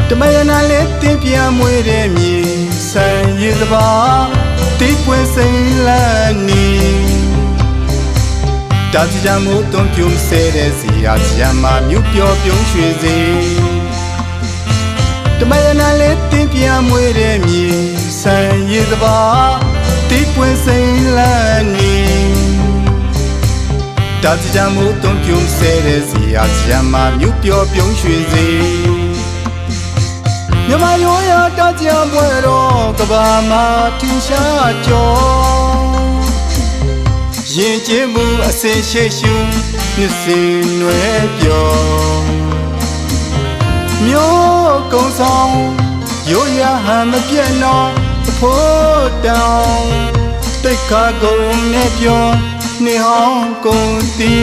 တမယနာလေးတင်ပြမွေတဲ့မြေဆန်ရည်စပါတိပွင့်စိန်လန်းနီတာစီကြမှုတွန်းပြုံးဆဲတဲ့စီရာစီရမမြို့ပြောပြုံးရွှေစီတမယနာလေးတင်ပြမွေတဲ့မြေဆန်ရည်စပါတိပွင့်စိန်လန်းနီတာစီကြမှုတွန်းပြုံးဆဲတဲ့စီရာစီရမမြို့ပြောပြုံးရွှေစီမြမရိုးရတကြံပွဲတော်ကဘာမှာထင်ရှားကြောရင်ကျင်းမှုအစင်ရှိရှုနှစ်စင်နွယ်ပြောမျိုးကုံဆောင်ရိုးရဟန်မပြတ်တော့ဖို့တောင်တိတ်ခါကုန်နဲ့ပြောနေဟောင်းကုန်တီ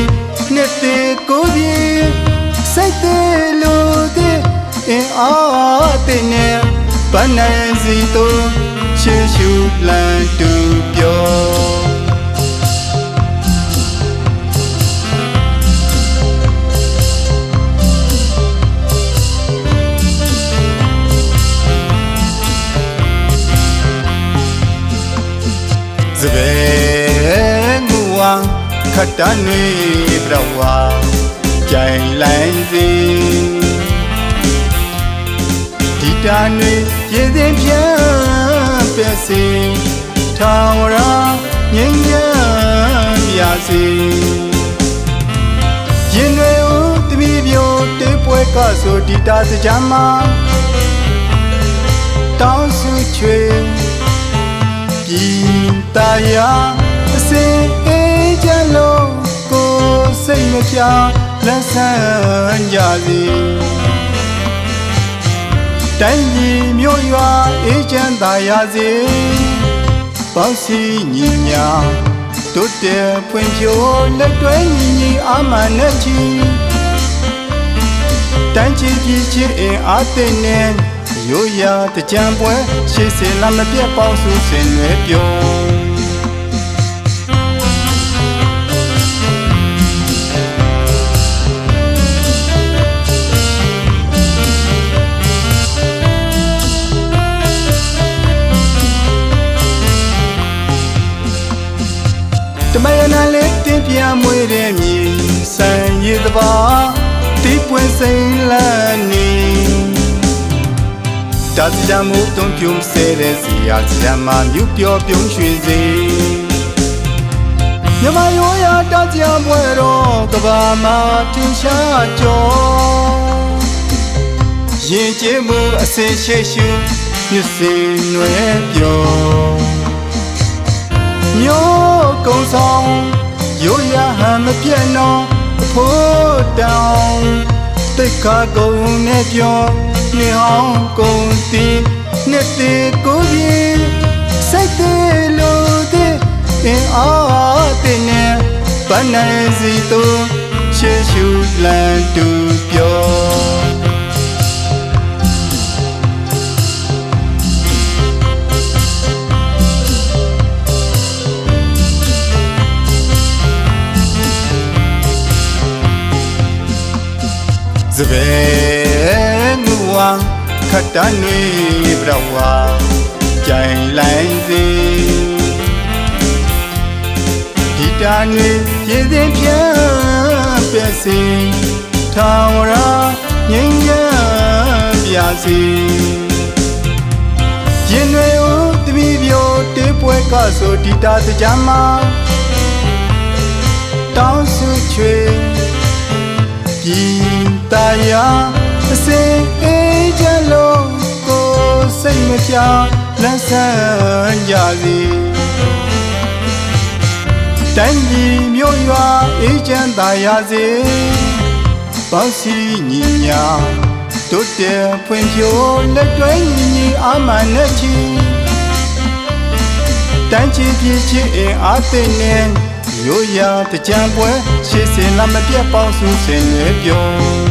နှစ်သေးကိုပြေစိတ်သေးလို့တဲ့အင်းအားတဲ့နဲ့ပန်းနိုင်စီတို့ရှေ့ရှုလန်တူပြောစပယ်ငူဝါခတ်တန်နေပြဝါကြိုင်လိုက်စီဒီတာနေရေစင်ပြန်ပဲစီထောင်ရာငင်းရပြစီရင်တွေဦးတမီပြိုတေးပွဲကဆိုဒီတာစကြမှာတောင်းစုချွေပြည်တာယာအစင်အေးချလုံးကိုစိတ်မပြလက်ဆန်းကြစီတိုင်းပြည်မြို့ရွာအေးချမ်းသာရစေပေါင်းစည်းညီညာတိုးတက်ဖွံ့ဖြိုးလက်တွဲညီညီအာမန်နဲ့ချီတိုင်းပြည်ပြည်ချစ်အင်အားသိနဲ့ရိုးရာတကြံပွဲရှေ့စင်လာမပြတ်ပေါင်းစုစင်ရွယ်ပြုံးတမယနာလေးတင်ပြမွေတဲ့မြေဆန်ရည်တပါတိပွင့်စိန်လန်းနီတာစီကြမှုတွန်းပြုံးဆဲတဲ့စီရာစီရမမြို့ပြောပြုံးရွှေစီမြမရိုးရတကြံပွဲတော်ကဘာမှာထင်ရှားကြောရင်ကျင်းမှုအစင်ရှိရှုနှစ်စင်နွယ်ပြောမျိုးကုံဆောင်ရိုးရဟန်မပြတ်တော့ဖို့တောင်တိတ်ခါကုန်နဲ့ပြောနေဟောင်းကုန်တီနှစ်သေးကိုပြေစိတ်သေးလို့တဲ့အင်းအားတဲ့နဲ့ပန်းနိုင်စီတို့ရှေ့ရှုလန်တူပြောစပယ်ငူဝါခတ်တန်နေပြဝါကြိုင်လိုက်စီဒီတာနေရေစင်ပြန်ပဲစီထောင်ရာငင်းရပြစီရင်တွေဦးတမီပြိုတေးပွဲကဆိုဒီတာစကြမှာတောင်းစုချွေပြည်တာယာအစင်အေးချလုံးကိုစိတ်မပြလက်ဆန်းကြစီတိုင်းပြည်မြို့ရွာအေးချမ်းသာရစေပေါင်းစည်းညီညာတိုးတက်ဖွံ့ဖြိုးလက်တွဲညီညီအာမန်နဲ့ချီတိုင်းပြည်ပြည်ချစ်အင်အားသိနဲ့ရိုးရာတကြံပွဲရှေ့စင်လာမပြတ်ပေါင်းစုစင်ရွယ်ပြုံး